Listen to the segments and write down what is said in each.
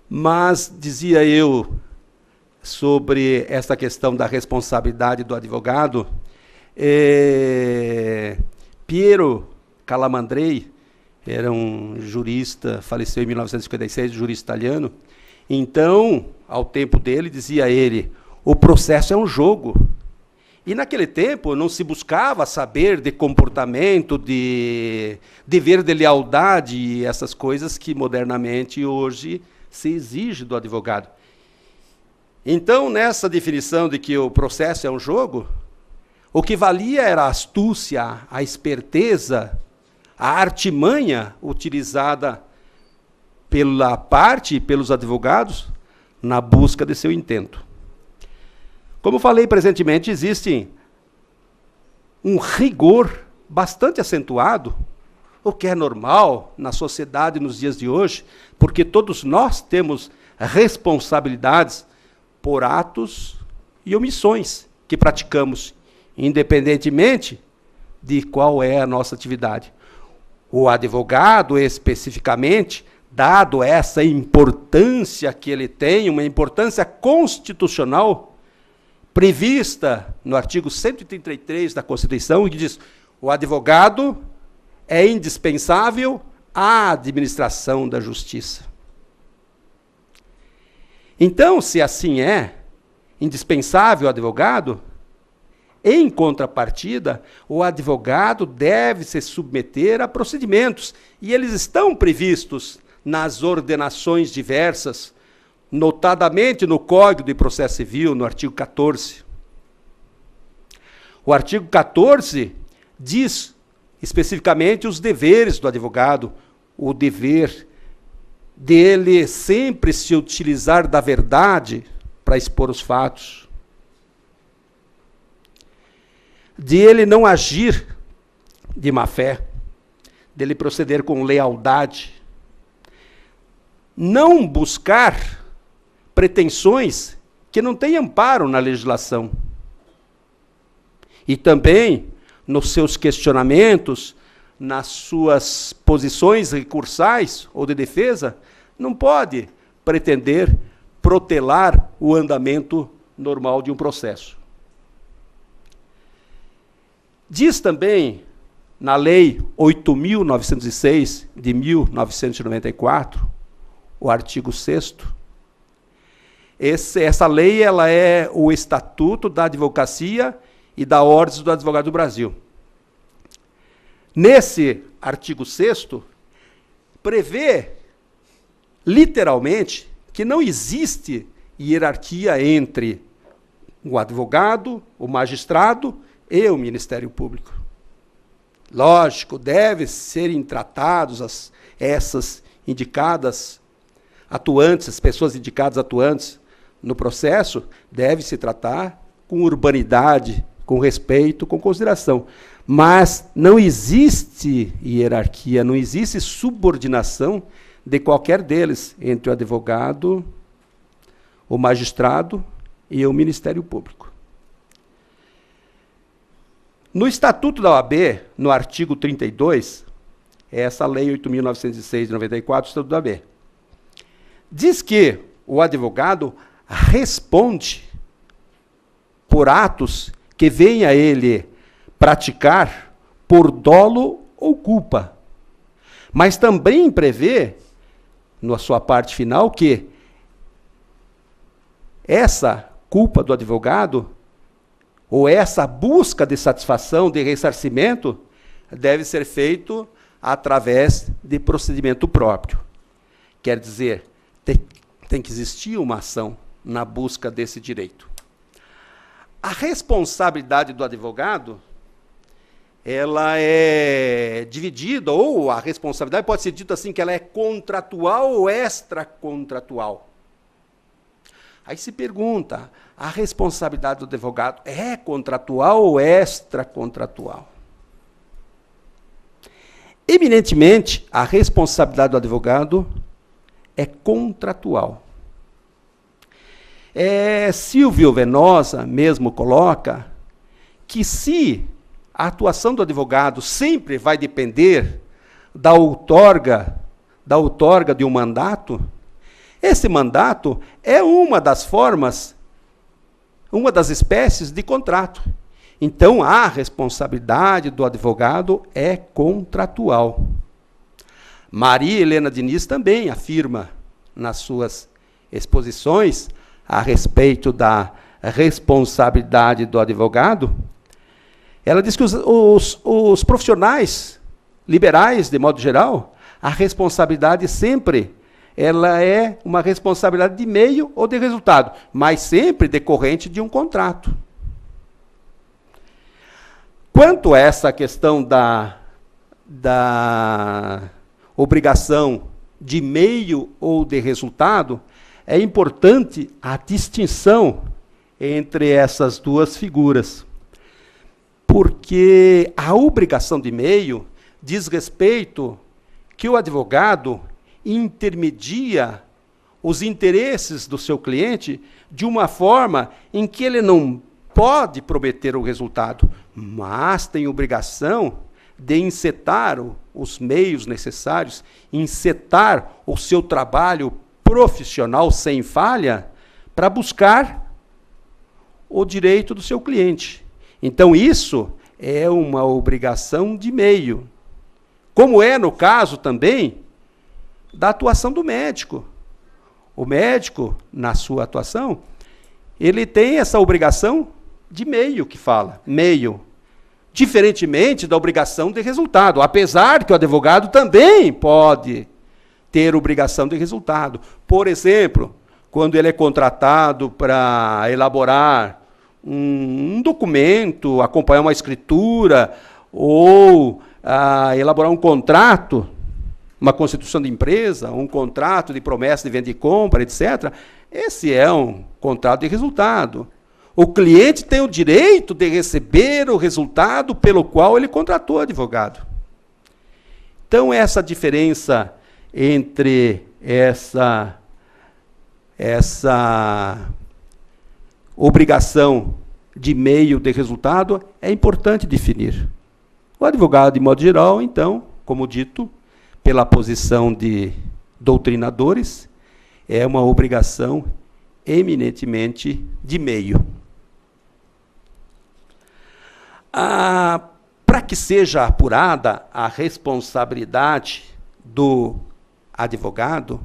Mas, dizia eu, sobre essa questão da responsabilidade do advogado, Piero Calamandrei era um jurista, faleceu em 1956, jurista italiano. Então, ao tempo dele, dizia ele, o processo é um jogo. E naquele tempo não se buscava saber de comportamento, de dever de lealdade e essas coisas que modernamente hoje se exige do advogado. Então, nessa definição de que o processo é um jogo, o que valia era a astúcia, a esperteza, a artimanha utilizada pela parte e pelos advogados na busca de seu intento. Como falei presentemente, existe um rigor bastante acentuado, o que é normal na sociedade nos dias de hoje, porque todos nós temos responsabilidades por atos e omissões que praticamos, independentemente de qual é a nossa atividade. O advogado, especificamente, dado essa importância que ele tem, uma importância constitucional, prevista no artigo 133 da Constituição, que diz: o advogado é indispensável à administração da justiça. Então, se assim é, indispensável o advogado, em contrapartida, o advogado deve se submeter a procedimentos, e eles estão previstos nas ordenações diversas, notadamente no Código de Processo Civil, no artigo 14. O artigo 14 diz especificamente os deveres do advogado, o dever dele sempre se utilizar da verdade para expor os fatos, de ele não agir de má fé, dele proceder com lealdade, não buscar pretensões que não têm amparo na legislação. E também, nos seus questionamentos, nas suas posições recursais ou de defesa, não pode pretender protelar o andamento normal de um processo. Diz também, na Lei 8.906, de 1994, o artigo 6º, essa lei ela é o Estatuto da Advocacia e da Ordem do Advogado do Brasil. Nesse artigo 6º, prevê, literalmente, que não existe hierarquia entre o advogado, o magistrado e o Ministério Público. Lógico, devem ser tratados essas indicadas atuantes, as pessoas indicadas atuantes no processo, deve se tratar com urbanidade, com respeito, com consideração. Mas não existe hierarquia, não existe subordinação de qualquer deles entre o advogado, o magistrado e o Ministério Público. No Estatuto da OAB, no artigo 32, essa Lei 8.906 de 94, Estatuto da OAB, diz que o advogado responde por atos que venha ele praticar por dolo ou culpa. Mas também prevê, na sua parte final, que essa culpa do advogado, ou essa busca de satisfação, de ressarcimento, deve ser feito através de procedimento próprio. Quer dizer, tem que existir uma ação na busca desse direito. A responsabilidade do advogado, ela é dividida, ou a responsabilidade pode ser dita assim, que ela é contratual ou extracontratual. Aí se pergunta, a responsabilidade do advogado é contratual ou extracontratual? Eminentemente, a responsabilidade do advogado é contratual. Silvio Venosa mesmo coloca que se a atuação do advogado sempre vai depender da outorga de um mandato, Esse mandato é uma das formas, uma das espécies de contrato. Então, a responsabilidade do advogado é contratual. Maria Helena Diniz também afirma nas suas exposições a respeito da responsabilidade do advogado. Ela diz que os profissionais liberais, de modo geral, a responsabilidade sempre ela é uma responsabilidade de meio ou de resultado, mas sempre decorrente de um contrato. Quanto a essa questão da obrigação de meio ou de resultado, é importante a distinção entre essas duas figuras. Porque a obrigação de meio diz respeito que o advogado intermedia os interesses do seu cliente de uma forma em que ele não pode prometer o resultado, mas tem obrigação de encetar os meios necessários, encetar o seu trabalho profissional sem falha para buscar o direito do seu cliente. Então, isso é uma obrigação de meio. Como é no caso também da atuação do médico. O médico, na sua atuação, ele tem essa obrigação de meio que fala, meio. Diferentemente da obrigação de resultado, apesar que o advogado também pode ter obrigação de resultado. Por exemplo, quando ele é contratado para elaborar um documento, acompanhar uma escritura, ou elaborar um contrato, uma constituição de empresa, um contrato de promessa de venda e compra, etc., esse é um contrato de resultado. O cliente tem o direito de receber o resultado pelo qual ele contratou o advogado. Então, essa diferença entre essa obrigação de meio de resultado é importante definir. O advogado, de modo geral, então, como dito, pela posição de doutrinadores, é uma obrigação eminentemente de meio. Para que seja apurada a responsabilidade do advogado,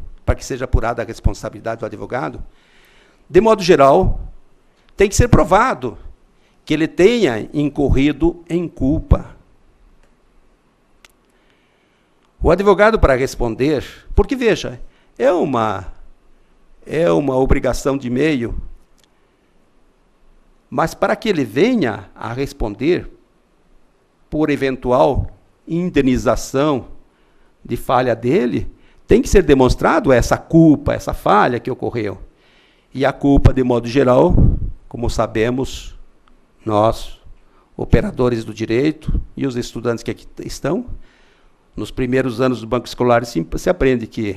de modo geral, tem que ser provado que ele tenha incorrido em culpa. O advogado, para responder, porque, veja, é uma obrigação de meio, mas para que ele venha a responder por eventual indenização de falha dele, tem que ser demonstrado essa culpa, essa falha que ocorreu. E a culpa, de modo geral, como sabemos, nós, operadores do direito e os estudantes que aqui estão, nos primeiros anos do banco escolar se aprende que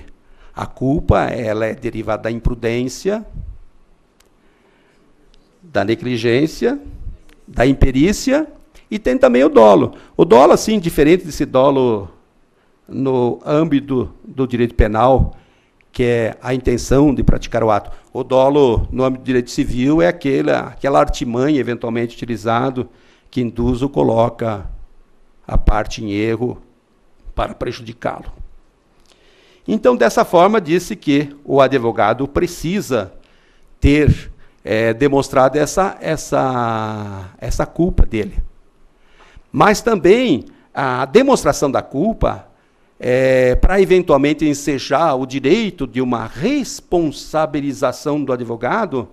a culpa ela é derivada da imprudência, da negligência, da imperícia, e tem também o dolo. O dolo, assim, diferente desse dolo no âmbito do direito penal, que é a intenção de praticar o ato. O dolo, no âmbito do direito civil, é aquela artimanha, eventualmente utilizado, que induz ou coloca a parte em erro para prejudicá-lo. Então, dessa forma, disse que o advogado precisa ter demonstrado essa culpa dele. Mas também a demonstração da culpa, para eventualmente ensejar o direito de uma responsabilização do advogado,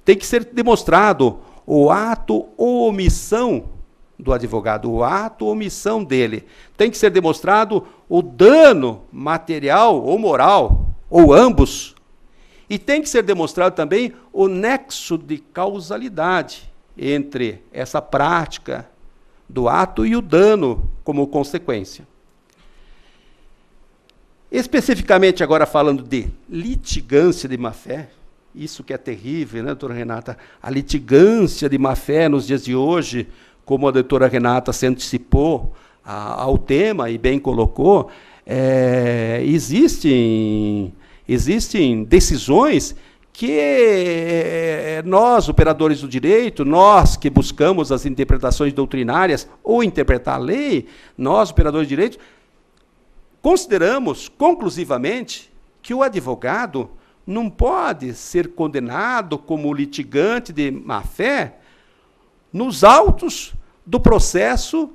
tem que ser demonstrado o ato ou omissão do advogado, o ato ou omissão dele. Tem que ser demonstrado o dano material ou moral, ou ambos. E tem que ser demonstrado também o nexo de causalidade entre essa prática do ato e o dano como consequência. Especificamente agora falando de litigância de má-fé, isso que é terrível, né, doutora Renata? A litigância de má-fé nos dias de hoje, como a doutora Renata se antecipou ao tema e bem colocou, existe Existem decisões que nós, operadores do direito, nós que buscamos as interpretações doutrinárias ou interpretar a lei, nós, operadores de direito, consideramos conclusivamente que o advogado não pode ser condenado como litigante de má-fé nos autos do processo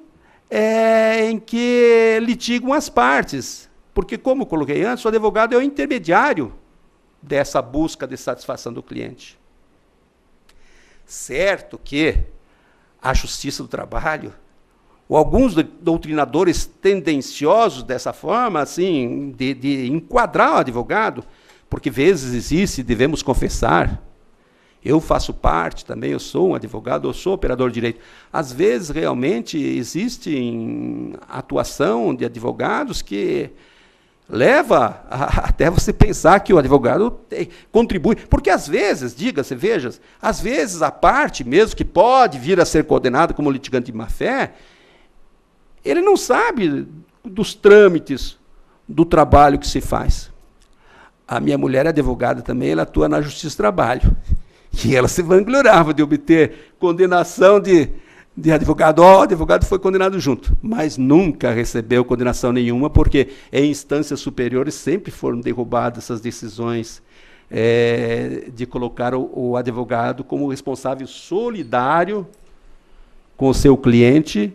em que litigam as partes. Porque, como coloquei antes, o advogado é o intermediário dessa busca de satisfação do cliente. Certo que a Justiça do Trabalho, ou alguns doutrinadores tendenciosos dessa forma, assim, de enquadrar o advogado, porque vezes existe, devemos confessar, eu faço parte também, eu sou um advogado, eu sou operador de direito. Às vezes, realmente, existe atuação de advogados que leva até você pensar que o advogado contribui. Porque, às vezes, diga-se, veja, às vezes a parte, mesmo que pode vir a ser condenada como litigante de má-fé, ele não sabe dos trâmites do trabalho que se faz. A minha mulher é advogada também, ela atua na Justiça do Trabalho. E ela se vangloriava de obter condenação de advogado. O advogado foi condenado junto, mas nunca recebeu condenação nenhuma, porque em instâncias superiores sempre foram derrubadas essas decisões de colocar o advogado como responsável solidário com o seu cliente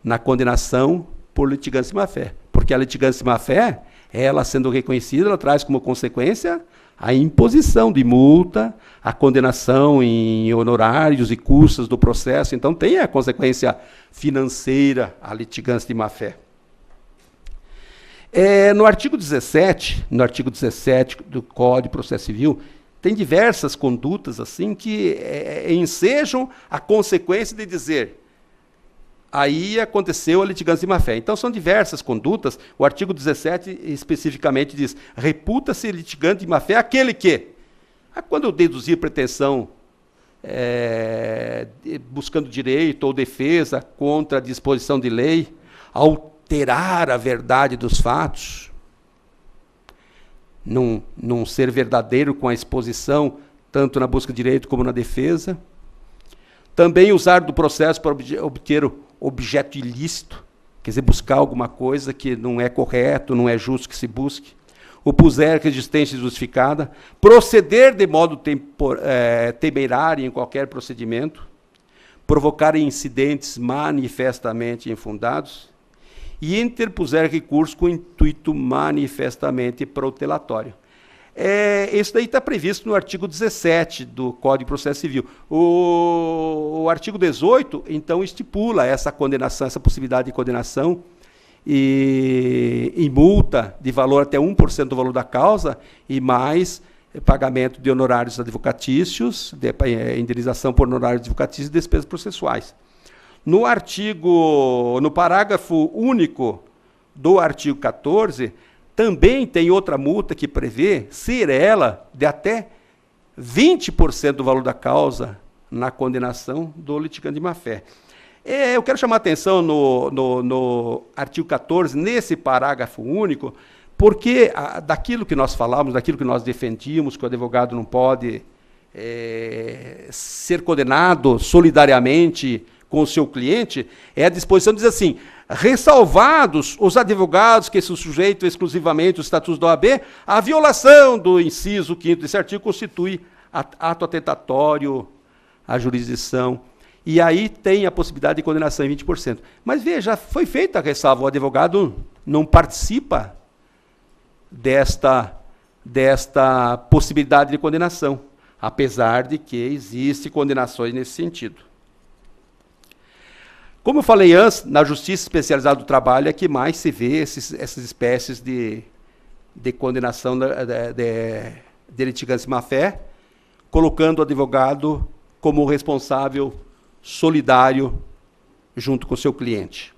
na condenação por litigância de má-fé. Porque a litigância de má-fé, ela sendo reconhecida, ela traz como consequência a imposição de multa, a condenação em honorários e custas do processo. Então, tem a consequência financeira a litigância de má-fé. No artigo 17 do Código de Processo Civil, tem diversas condutas assim que ensejam a consequência de dizer aí aconteceu a litigância de má-fé. Então, são diversas condutas. O artigo 17 especificamente diz: reputa-se litigante de má-fé aquele que, quando eu deduzir pretensão buscando direito ou defesa contra a disposição de lei, alterar a verdade dos fatos, não ser verdadeiro com a exposição, tanto na busca de direito como na defesa, também usar do processo para obter objeto ilícito, quer dizer, buscar alguma coisa que não é correto, não é justo que se busque, opuser resistência justificada, proceder de modo temerário em qualquer procedimento, provocar incidentes manifestamente infundados e interpuser recurso com intuito manifestamente protelatório. Isso daí está previsto no artigo 17 do Código de Processo Civil. O artigo 18, então, estipula essa condenação, essa possibilidade de condenação e multa de valor até 1% do valor da causa e mais pagamento de honorários advocatícios, indenização por honorários advocatícios e despesas processuais. No parágrafo único do artigo 14, também tem outra multa que prevê ser ela de até 20% do valor da causa na condenação do litigante de má-fé. Eu quero chamar a atenção no artigo 14, nesse parágrafo único, porque daquilo que nós falamos, daquilo que nós defendíamos, que o advogado não pode ser condenado solidariamente com o seu cliente, a disposição diz assim: ressalvados os advogados que se sujeitam exclusivamente aos estatutos da OAB, a violação do inciso 5º desse artigo constitui ato atentatório à jurisdição. E aí tem a possibilidade de condenação em 20%. Mas veja, foi feita a ressalva, o advogado não participa desta possibilidade de condenação, apesar de que existem condenações nesse sentido. Como eu falei antes, na Justiça Especializada do Trabalho é que mais se vê essas espécies de condenação de litigância de má-fé, colocando o advogado como responsável solidário junto com o seu cliente.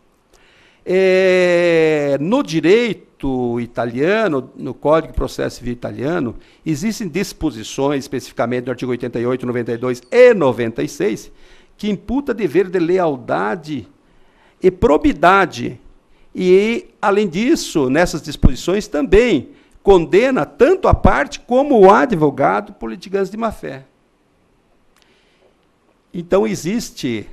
No direito italiano, no Código de Processo Civil italiano, existem disposições, especificamente no artigo 88, 92 e 96, que imputa dever de lealdade e probidade. E, além disso, nessas disposições também condena tanto a parte como o advogado por litigância de má-fé. Então, existe,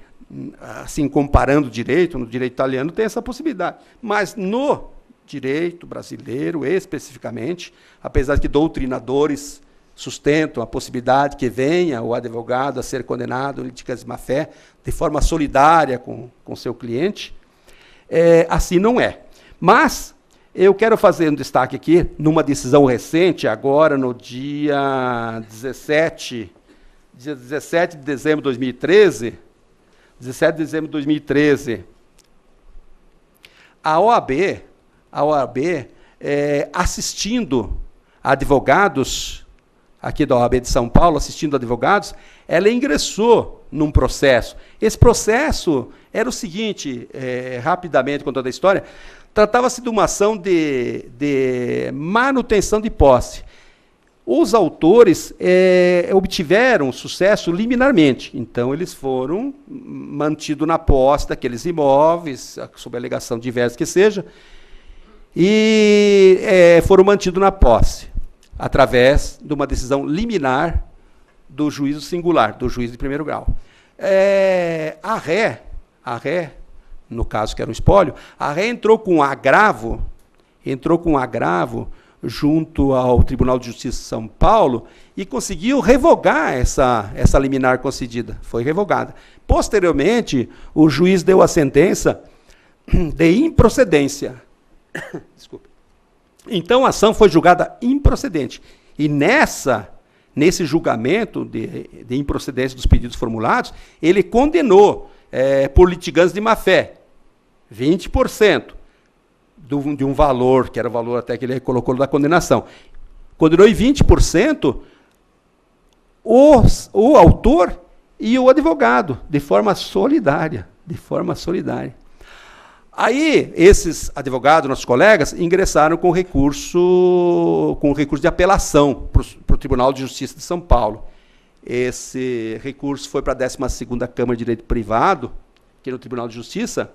assim, comparando o direito, no direito italiano tem essa possibilidade, mas no direito brasileiro, especificamente, apesar de que doutrinadores sustentam a possibilidade que venha o advogado a ser condenado em litigância de má-fé de forma solidária com seu cliente, assim não é. Mas eu quero fazer um destaque aqui, numa decisão recente, agora no dia 17 de dezembro de 2013, a OAB, assistindo advogados, aqui da OAB de São Paulo, assistindo advogados, ela ingressou num processo. Esse processo era o seguinte, rapidamente contando a história, tratava-se de uma ação de manutenção de posse. Os autores obtiveram sucesso liminarmente, então eles foram mantidos na posse daqueles imóveis, sob a alegação diversa que seja, e foram mantidos na posse, através de uma decisão liminar do juízo singular, do juiz de primeiro grau. A ré, no caso que era um espólio, a ré entrou com agravo junto ao Tribunal de Justiça de São Paulo e conseguiu revogar essa liminar concedida. Foi revogada. Posteriormente, o juiz deu a sentença de improcedência. Desculpe. Então, a ação foi julgada improcedente. E nesse julgamento de improcedência dos pedidos formulados, ele condenou, por litigância de má-fé, 20%. De um valor, que era o valor até que ele colocou da condenação. Condenou em 20% o autor e o advogado, de forma solidária. Aí, esses advogados, nossos colegas, ingressaram com recurso de apelação para o Tribunal de Justiça de São Paulo. Esse recurso foi para a 12ª Câmara de Direito Privado, aqui no Tribunal de Justiça,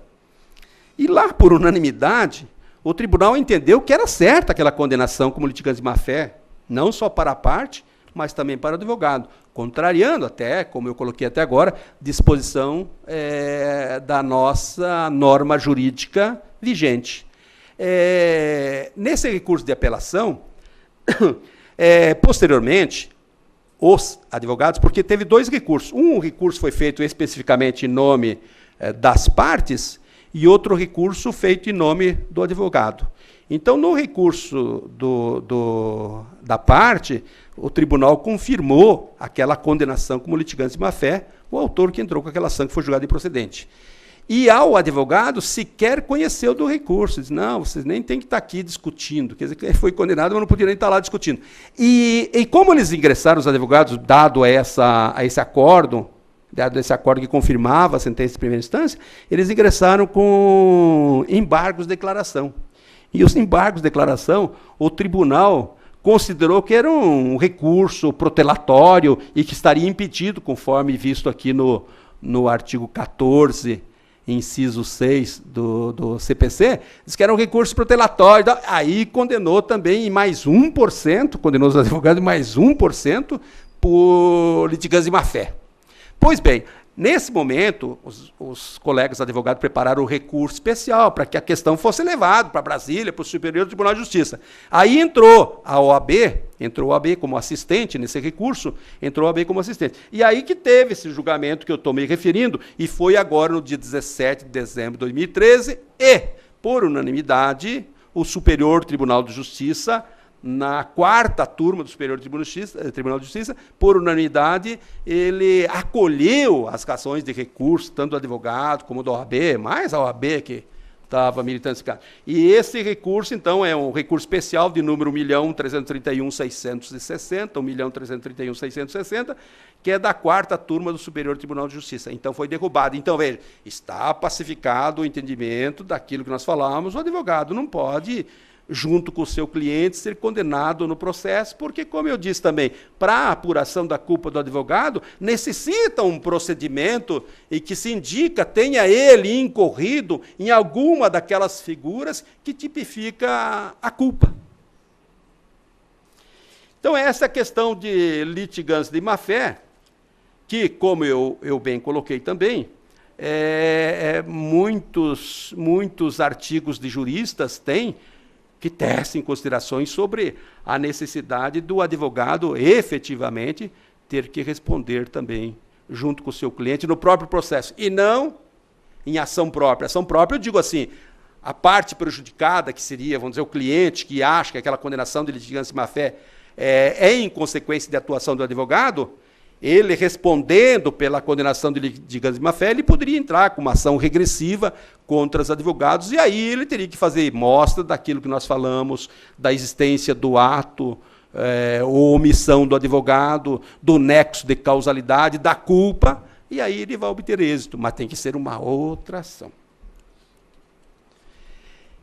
e lá, por unanimidade, o tribunal entendeu que era certa aquela condenação como litigante de má-fé, não só para a parte, mas também para o advogado, contrariando até, como eu coloquei até agora, disposição da nossa norma jurídica vigente. Nesse recurso de apelação, posteriormente, os advogados, porque teve 2 recursos. Um recurso foi feito especificamente em nome das partes, e outro recurso feito em nome do advogado. Então, no recurso da parte, o tribunal confirmou aquela condenação como litigante de má-fé, o autor que entrou com aquela ação que foi julgada improcedente. E ao advogado sequer conheceu do recurso, diz, não, vocês nem têm que estar aqui discutindo, quer dizer, que ele foi condenado, mas não podia nem estar lá discutindo. E como eles ingressaram, os advogados, dado a esse acórdão, dado esse acordo que confirmava a sentença de primeira instância, eles ingressaram com embargos de declaração. E os embargos de declaração, o tribunal considerou que era um recurso protelatório e que estaria impedido, conforme visto aqui no artigo 14, inciso 6 do CPC, diz que era um recurso protelatório. Aí condenou também em mais 1%, condenou os advogados em mais 1% por litigância de má-fé. Pois bem, nesse momento, os colegas advogados prepararam o recurso especial para que a questão fosse levada para Brasília, para o Superior Tribunal de Justiça. Aí entrou a OAB como assistente nesse recurso, entrou a OAB como assistente. E aí que teve esse julgamento que eu estou me referindo, e foi agora no dia 17 de dezembro de 2013, e, por unanimidade, o Superior Tribunal de Justiça, na 4ª turma do Superior Tribunal de Justiça, por unanimidade, ele acolheu as ações de recurso, tanto do advogado como da OAB, mais a OAB que estava militando esse caso. E esse recurso, então, é um recurso especial de número 1.331.660, 1.331.660, que é da 4ª turma do Superior Tribunal de Justiça. Então, foi derrubado. Então, veja, está pacificado o entendimento daquilo que nós falamos, o advogado não pode, junto com o seu cliente, ser condenado no processo, porque, como eu disse também, para a apuração da culpa do advogado, necessita um procedimento em que se indica, tenha ele incorrido em alguma daquelas figuras que tipifica a culpa. Então, essa é a questão de litigância de má-fé, que, como eu bem coloquei também, muitos artigos de juristas têm que tecem considerações sobre a necessidade do advogado efetivamente ter que responder também junto com o seu cliente no próprio processo, e não em ação própria. Ação própria, eu digo assim, a parte prejudicada, que seria, vamos dizer, o cliente que acha que aquela condenação de litigância de má-fé é em consequência de atuação do advogado, ele respondendo pela condenação de litigância de má-fé, ele poderia entrar com uma ação regressiva contra os advogados, e aí ele teria que fazer mostra daquilo que nós falamos, da existência do ato, ou omissão do advogado, do nexo de causalidade, da culpa, e aí ele vai obter êxito, mas tem que ser uma outra ação.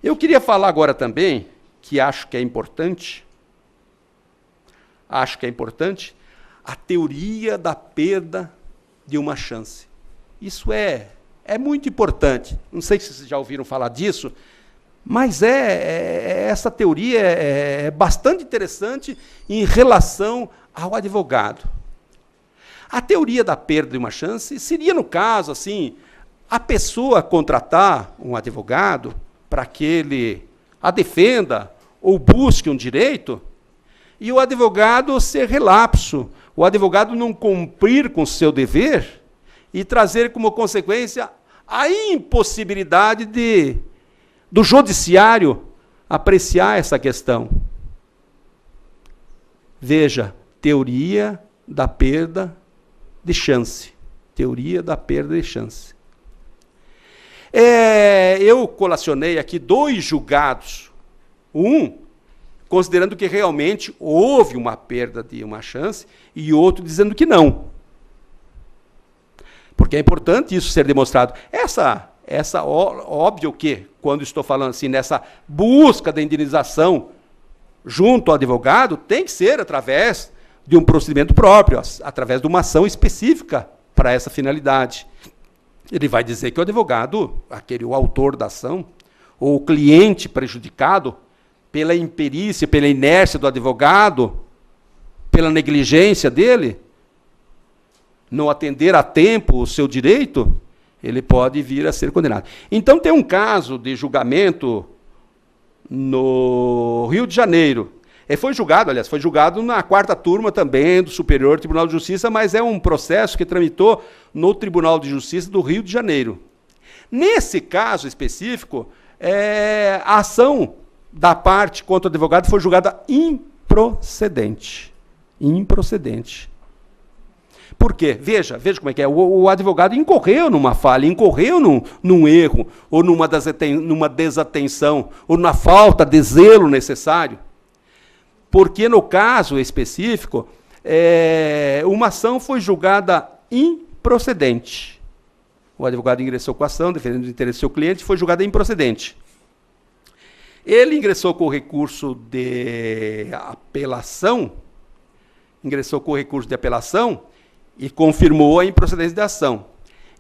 Eu queria falar agora também, que acho que é importante, a teoria da perda de uma chance. Isso é muito importante. Não sei se vocês já ouviram falar disso, mas essa teoria é bastante interessante em relação ao advogado. A teoria da perda de uma chance seria, no caso, assim, a pessoa contratar um advogado para que ele a defenda ou busque um direito, e o advogado ser relapso, o advogado não cumprir com o seu dever e trazer como consequência a impossibilidade do judiciário apreciar essa questão. Veja, teoria da perda de chance. Teoria da perda de chance. Eu colacionei aqui 2 julgados. Um, considerando que realmente houve uma perda de uma chance, e outro dizendo que não. Porque é importante isso ser demonstrado. Óbvio que, quando estou falando assim, nessa busca da indenização junto ao advogado, tem que ser através de um procedimento próprio, através de uma ação específica para essa finalidade. Ele vai dizer que o advogado, o autor da ação, ou o cliente prejudicado, pela imperícia, pela inércia do advogado, pela negligência dele, não atender a tempo o seu direito, ele pode vir a ser condenado. Então, tem um caso de julgamento no Rio de Janeiro. Foi julgado na 4ª turma também do Superior Tribunal de Justiça, mas é um processo que tramitou no Tribunal de Justiça do Rio de Janeiro. Nesse caso específico, a ação da parte contra o advogado foi julgada improcedente. Improcedente. Por quê? Veja como é que é. O advogado incorreu numa falha, incorreu num erro, ou numa desatenção, ou na falta de zelo necessário. Porque, no caso específico, uma ação foi julgada improcedente. O advogado ingressou com a ação, defendendo os interesses do seu cliente, foi julgada improcedente. Ele ingressou com o recurso de apelação, e confirmou a improcedência da ação.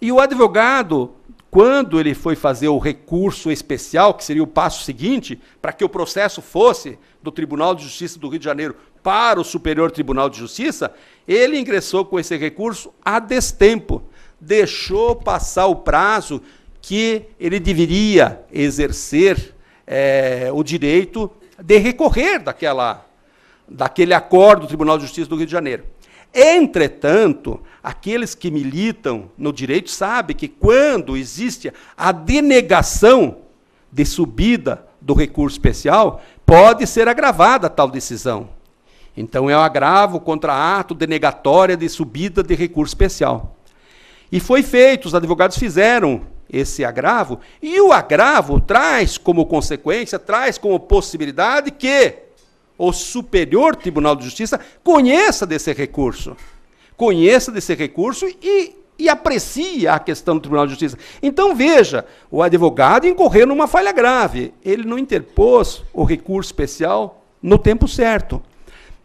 E o advogado, quando ele foi fazer o recurso especial, que seria o passo seguinte, para que o processo fosse do Tribunal de Justiça do Rio de Janeiro para o Superior Tribunal de Justiça, ele ingressou com esse recurso a destempo, deixou passar o prazo que ele deveria exercer o direito de recorrer daquele acordo do Tribunal de Justiça do Rio de Janeiro. Entretanto, aqueles que militam no direito sabem que quando existe a denegação de subida do recurso especial, pode ser agravada tal decisão. Então, é um agravo contra ato denegatória de subida de recurso especial. E foi feito, os advogados fizeram esse agravo, e o agravo traz como consequência, traz como possibilidade que o Superior Tribunal de Justiça conheça desse recurso e aprecie a questão do Tribunal de Justiça. Então, veja, o advogado incorreu numa falha grave, ele não interpôs o recurso especial no tempo certo,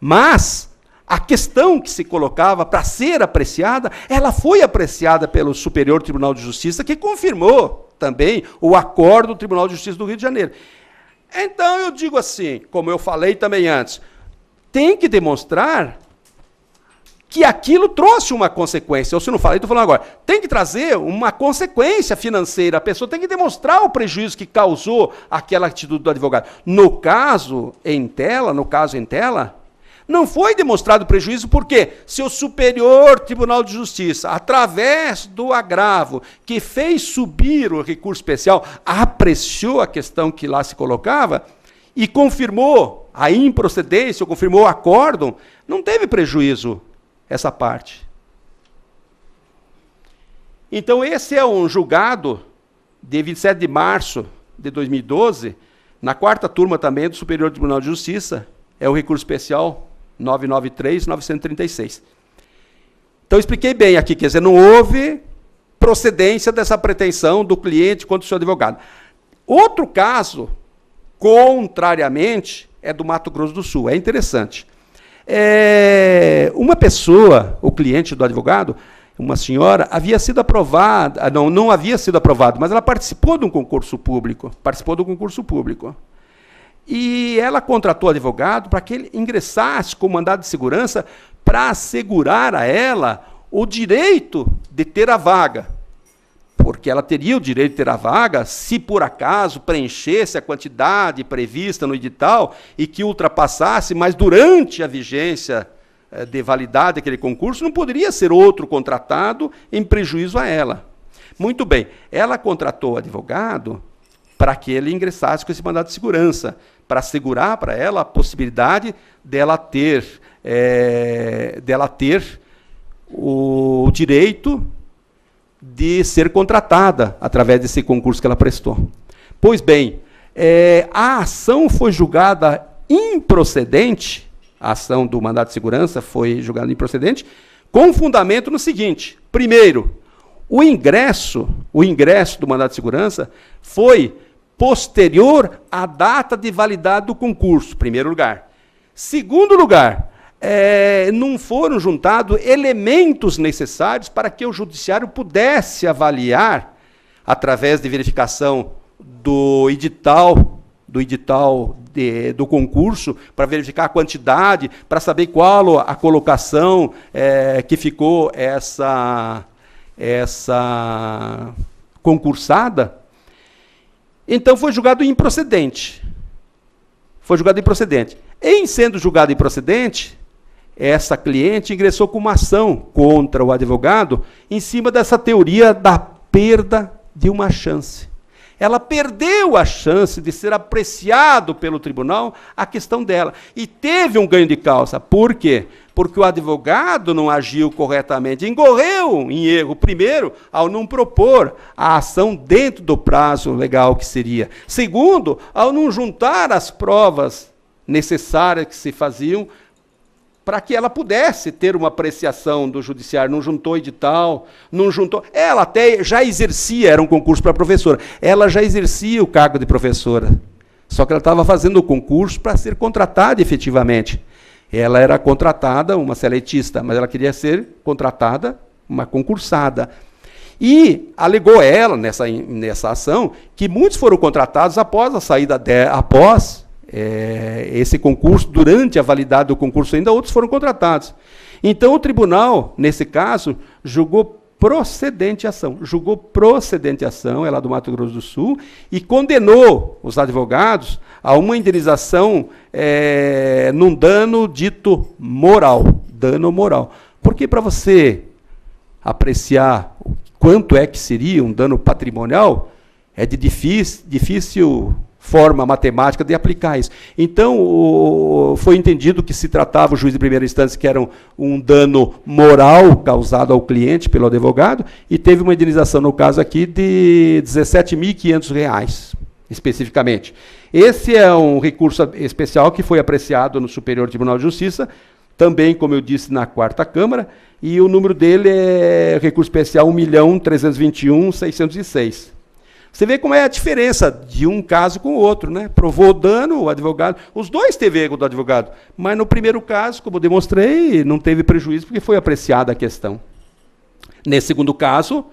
mas a questão que se colocava para ser apreciada, ela foi apreciada pelo Superior Tribunal de Justiça, que confirmou também o acordo do Tribunal de Justiça do Rio de Janeiro. Então, eu digo assim, como eu falei também antes, tem que demonstrar que aquilo trouxe uma consequência. Ou se não falei, estou falando agora. Tem que trazer uma consequência financeira. A pessoa tem que demonstrar o prejuízo que causou aquela atitude do advogado. No caso em tela, não foi demonstrado prejuízo porque se o Superior Tribunal de Justiça, através do agravo que fez subir o recurso especial, apreciou a questão que lá se colocava e confirmou a improcedência, ou confirmou o acórdão, não teve prejuízo essa parte. Então, esse é um julgado de 27 de março de 2012, na 4ª turma também do Superior Tribunal de Justiça, é o recurso especial 993-936. Então, expliquei bem aqui, quer dizer, não houve procedência dessa pretensão do cliente contra o seu advogado. Outro caso, contrariamente, é do Mato Grosso do Sul. É interessante. Uma pessoa, o cliente do advogado, uma senhora, havia sido aprovada, não havia sido aprovada, mas ela participou de um concurso público, e ela contratou o advogado para que ele ingressasse com mandado de segurança para assegurar a ela o direito de ter a vaga, porque ela teria o direito de ter a vaga se, por acaso, preenchesse a quantidade prevista no edital e que ultrapassasse, mas durante a vigência de validade daquele concurso, não poderia ser outro contratado em prejuízo a ela. Muito bem, ela contratou o advogado para que ele ingressasse com esse mandado de segurança, para assegurar para ela a possibilidade dela ter o direito de ser contratada através desse concurso que ela prestou. Pois bem, a ação foi julgada improcedente, a ação do mandado de segurança foi julgada improcedente, com fundamento no seguinte: primeiro, o ingresso do mandado de segurança foi posterior à data de validade do concurso, primeiro lugar. Segundo lugar, não foram juntados elementos necessários para que o judiciário pudesse avaliar, através de verificação do edital do concurso, para verificar a quantidade, para saber qual a colocação que ficou essa concursada. Então, foi julgado improcedente. Em sendo julgado improcedente, essa cliente ingressou com uma ação contra o advogado em cima dessa teoria da perda de uma chance. Ela perdeu a chance de ser apreciado pelo tribunal a questão dela. E teve um ganho de causa. Por quê? Porque o advogado não agiu corretamente. Incorreu em erro, primeiro, ao não propor a ação dentro do prazo legal que seria. Segundo, ao não juntar as provas necessárias que se faziam para que ela pudesse ter uma apreciação do judiciário. Não juntou edital, não juntou... Ela até já exercia, era um concurso para professora, ela já exercia o cargo de professora, só que ela estava fazendo o concurso para ser contratada efetivamente. Ela era contratada, uma seletista, mas ela queria ser contratada, uma concursada. E alegou ela, nessa ação, que muitos foram contratados após a saída após esse concurso, durante a validade do concurso ainda, outros foram contratados. Então, o tribunal, nesse caso, julgou procedente a ação. Ela do Mato Grosso do Sul, e condenou os advogados a uma indenização num dano dito moral. Dano moral. Porque para você apreciar quanto é que seria um dano patrimonial, é de difícil forma matemática de aplicar isso. Então, foi entendido que se tratava, o juiz de primeira instância, que era um dano moral causado ao cliente pelo advogado, e teve uma indenização, no caso aqui, de R$ 17.500, especificamente. Esse é um recurso especial que foi apreciado no Superior Tribunal de Justiça, também, como eu disse, na 4ª Câmara, e o número dele é recurso especial 1.321.606. Você vê como é a diferença de um caso com o outro, né? Provou o dano, o advogado... Os dois teve erro do advogado, mas no primeiro caso, como eu demonstrei, não teve prejuízo porque foi apreciada a questão. Nesse segundo caso,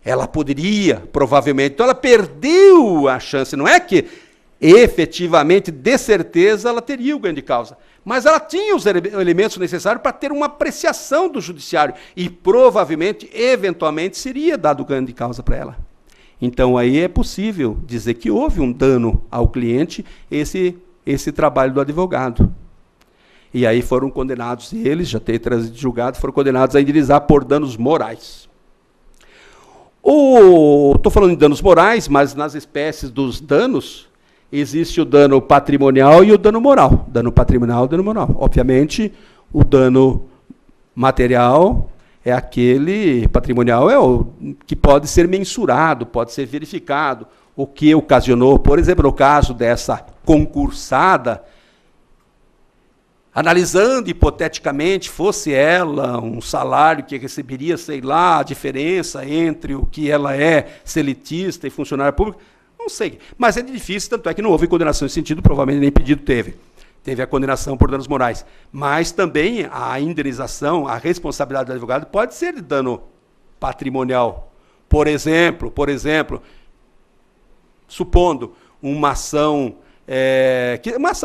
ela poderia, provavelmente... Então, ela perdeu a chance. Não é que efetivamente, de certeza, ela teria o ganho de causa. Mas ela tinha os elementos necessários para ter uma apreciação do judiciário e provavelmente, eventualmente, seria dado ganho de causa para ela. Então, aí é possível dizer que houve um dano ao cliente, esse trabalho do advogado. E aí foram condenados eles, já tem trânsito de julgado, foram condenados a indenizar por danos morais. Estou falando de danos morais, mas nas espécies dos danos, existe o dano patrimonial e o dano moral. Dano patrimonial e dano moral. Obviamente, o dano material é aquele, patrimonial é o que pode ser mensurado, pode ser verificado. O que ocasionou, por exemplo, no caso dessa concursada, analisando hipoteticamente, fosse ela um salário que receberia, sei lá, a diferença entre o que ela é seletista e funcionária pública, não sei. Mas é difícil, tanto é que não houve condenação nesse sentido, provavelmente nem pedido teve. Teve a condenação por danos morais. Mas também a indenização, a responsabilidade do advogado pode ser de dano patrimonial. Por exemplo, supondo uma ação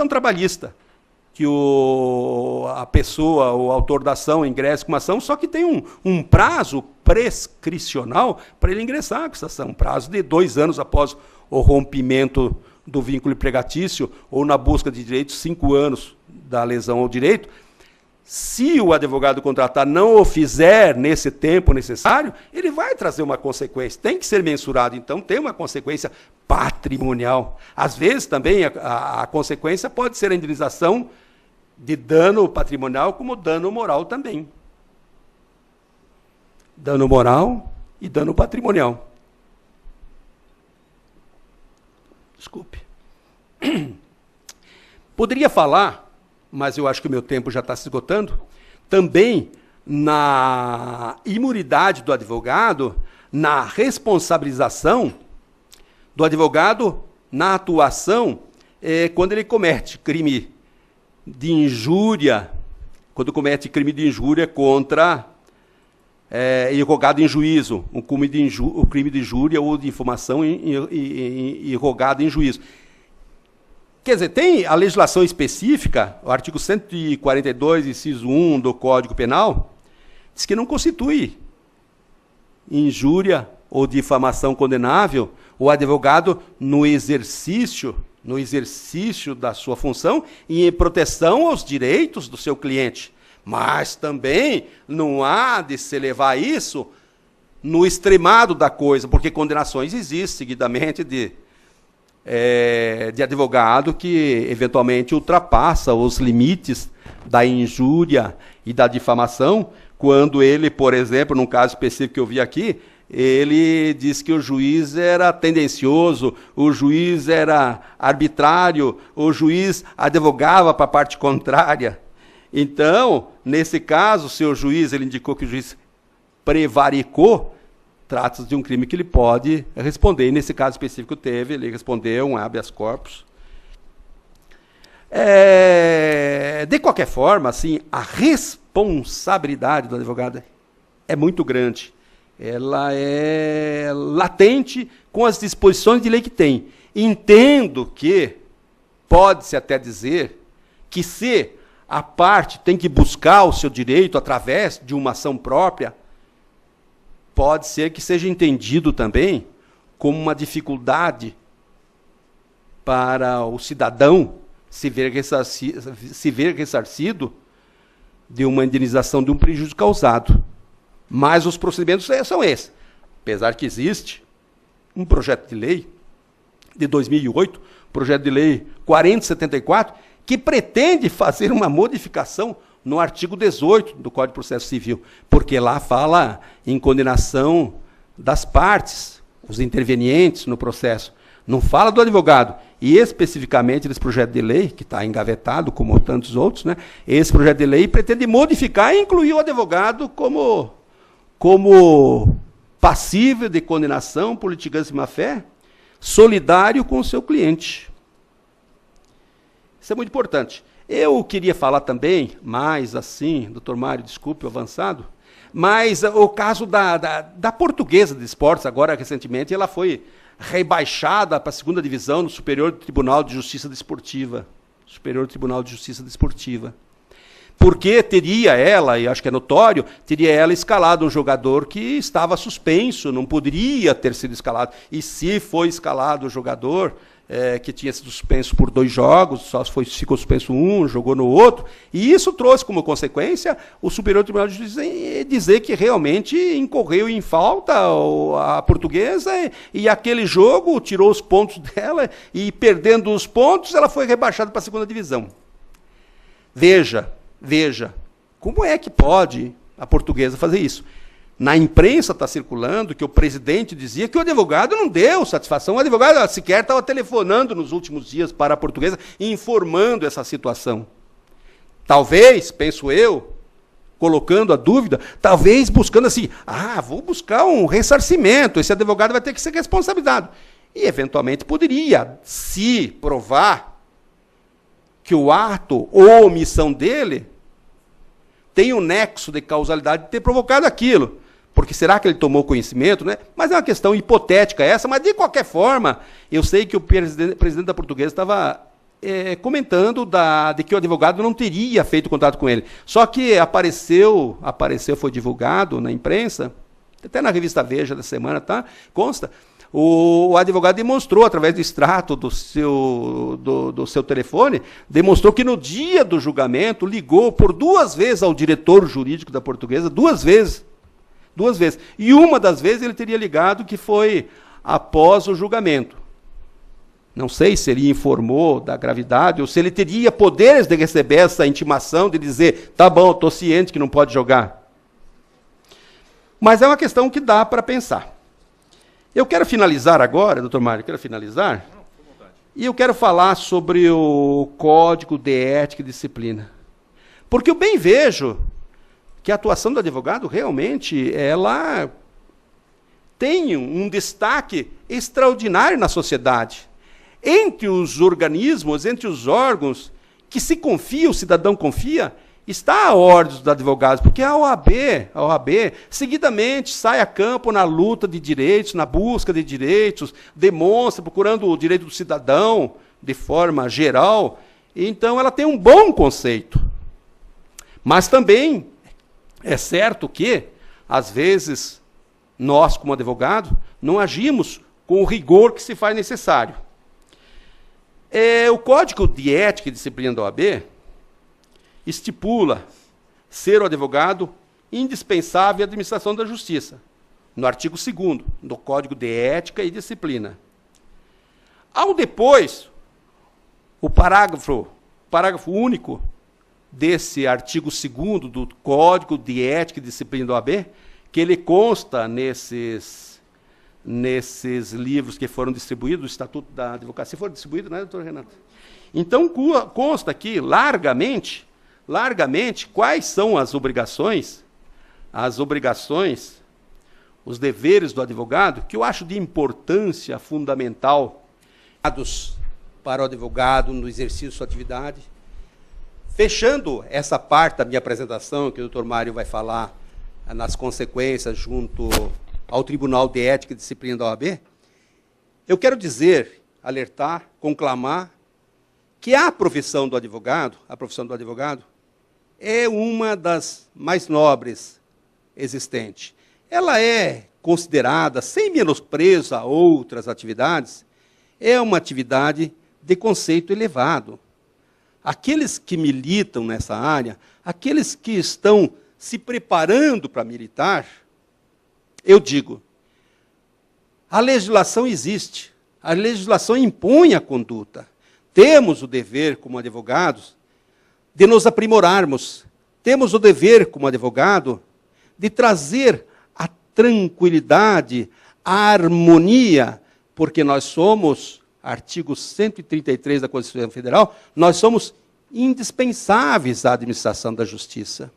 trabalhista, que a pessoa, o autor da ação, ingresse com uma ação, só que tem um prazo prescricional para ele ingressar com essa ação, um prazo de 2 anos após o rompimento do vínculo empregatício, ou na busca de direitos, 5 anos da lesão ao direito. Se o advogado contratar não o fizer nesse tempo necessário, ele vai trazer uma consequência, tem que ser mensurado, então tem uma consequência patrimonial. Às vezes também a consequência pode ser a indenização de dano patrimonial, como dano moral também. Dano moral e dano patrimonial. Desculpe. Poderia falar, mas eu acho que o meu tempo já está se esgotando, também na imunidade do advogado, na responsabilização do advogado na atuação quando ele comete crime de injúria, quando comete crime de injúria contra irrogado em juízo, o crime de injúria ou de informação irrogado em juízo. Quer dizer, tem a legislação específica, o artigo 142, inciso 1 do Código Penal, diz que não constitui injúria ou difamação condenável o advogado no exercício da sua função e em proteção aos direitos do seu cliente. Mas também não há de se levar isso no extremado da coisa, porque condenações existem seguidamente de advogado que eventualmente ultrapassa os limites da injúria e da difamação, quando ele, por exemplo, num caso específico que eu vi aqui, ele disse que o juiz era tendencioso, o juiz era arbitrário, o juiz advogava para a parte contrária. Então, nesse caso, se o juiz ele indicou que o juiz prevaricou, trata-se de um crime que ele pode responder. E nesse caso específico ele respondeu um habeas corpus. De qualquer forma, assim, a responsabilidade do advogado é muito grande. Ela é latente com as disposições de lei que tem. Entendo que pode-se até dizer que se a parte tem que buscar o seu direito através de uma ação própria, pode ser que seja entendido também como uma dificuldade para o cidadão se ver ressarcido de uma indenização de um prejuízo causado. Mas os procedimentos são esses. Apesar que existe um projeto de lei de 2008, projeto de lei 4074, que pretende fazer uma modificação no artigo 18 do Código de Processo Civil, porque lá fala em condenação das partes, os intervenientes no processo. Não fala do advogado. E especificamente nesse projeto de lei, que está engavetado, como tantos outros, né, esse projeto de lei pretende modificar e incluir o advogado como passível de condenação por litigância de má-fé, solidário com o seu cliente. Isso é muito importante. Eu queria falar também, mais assim, doutor Mário, desculpe o avançado, mas o caso da Portuguesa de Esportes, agora recentemente, ela foi rebaixada para a segunda divisão no Superior Tribunal de Justiça Desportiva. Superior Tribunal de Justiça Desportiva. Porque teria ela, e acho que é notório, teria ela escalado um jogador que estava suspenso, não poderia ter sido escalado. E se foi escalado o jogador que tinha sido suspenso por 2 jogos, ficou suspenso um, jogou no outro, e isso trouxe como consequência o Superior Tribunal de Justiça dizer que realmente incorreu em falta a Portuguesa, e aquele jogo tirou os pontos dela, e perdendo os pontos, ela foi rebaixada para a segunda divisão. Veja, como é que pode a Portuguesa fazer isso? Na imprensa está circulando que o presidente dizia que o advogado não deu satisfação. O advogado sequer estava telefonando nos últimos dias para a Portuguesa, informando essa situação. Talvez, penso eu, colocando a dúvida, talvez buscando assim, vou buscar um ressarcimento, esse advogado vai ter que ser responsabilizado. E, eventualmente, poderia, se provar que o ato ou omissão dele tem um nexo de causalidade de ter provocado aquilo. Porque será que ele tomou conhecimento, né? Mas é uma questão hipotética essa, mas de qualquer forma, eu sei que o presidente da Portuguesa estava comentando de que o advogado não teria feito contato com ele. Só que apareceu, foi divulgado na imprensa, até na revista Veja da semana, tá? Consta, o advogado demonstrou, através do extrato do seu telefone, demonstrou que no dia do julgamento ligou por 2 vezes ao diretor jurídico da Portuguesa, 2 vezes. 2 vezes. E uma das vezes ele teria ligado que foi após o julgamento. Não sei se ele informou da gravidade ou se ele teria poderes de receber essa intimação, de dizer, tá bom, estou ciente que não pode jogar. Mas é uma questão que dá para pensar. Eu quero finalizar agora, doutor Mário, e eu quero falar sobre o Código de Ética e Disciplina. Porque eu bem vejo que a atuação do advogado realmente ela tem um destaque extraordinário na sociedade. Entre os organismos, entre os órgãos que se confia, o cidadão confia, está a ordem dos advogados, porque a OAB, seguidamente sai a campo na luta de direitos, na busca de direitos, demonstra, procurando o direito do cidadão de forma geral. Então, ela tem um bom conceito. Mas também é certo que, às vezes, nós, como advogado, não agimos com o rigor que se faz necessário. O Código de Ética e Disciplina da OAB estipula ser o advogado indispensável à administração da justiça, no artigo 2º do Código de Ética e Disciplina. Ao depois, o parágrafo único desse artigo 2º do Código de Ética e Disciplina da OAB, que ele consta nesses livros que foram distribuídos, o Estatuto da Advocacia, foram distribuídos, não é, doutor Renato? Então, consta aqui, largamente, quais são as obrigações, os deveres do advogado, que eu acho de importância fundamental para o advogado no exercício de sua atividade. Fechando essa parte da minha apresentação, que o doutor Mário vai falar nas consequências junto ao Tribunal de Ética e Disciplina da OAB, eu quero dizer, alertar, conclamar, que a profissão do advogado é uma das mais nobres existentes. Ela é considerada, sem menosprezo a outras atividades, é uma atividade de conceito elevado. Aqueles que militam nessa área, aqueles que estão se preparando para militar, eu digo, a legislação existe, a legislação impõe a conduta. Temos o dever, como advogados, de nos aprimorarmos. Temos o dever, como advogado, de trazer a tranquilidade, a harmonia, porque nós somos, artigo 133 da Constituição Federal, nós somos indispensáveis à administração da justiça.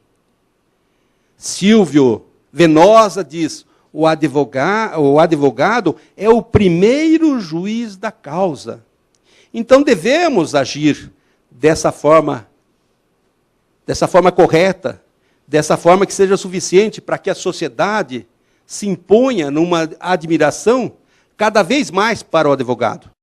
Silvio Venosa diz, o advogado é o primeiro juiz da causa. Então devemos agir dessa forma correta, dessa forma que seja suficiente para que a sociedade se imponha numa admiração cada vez mais para o advogado.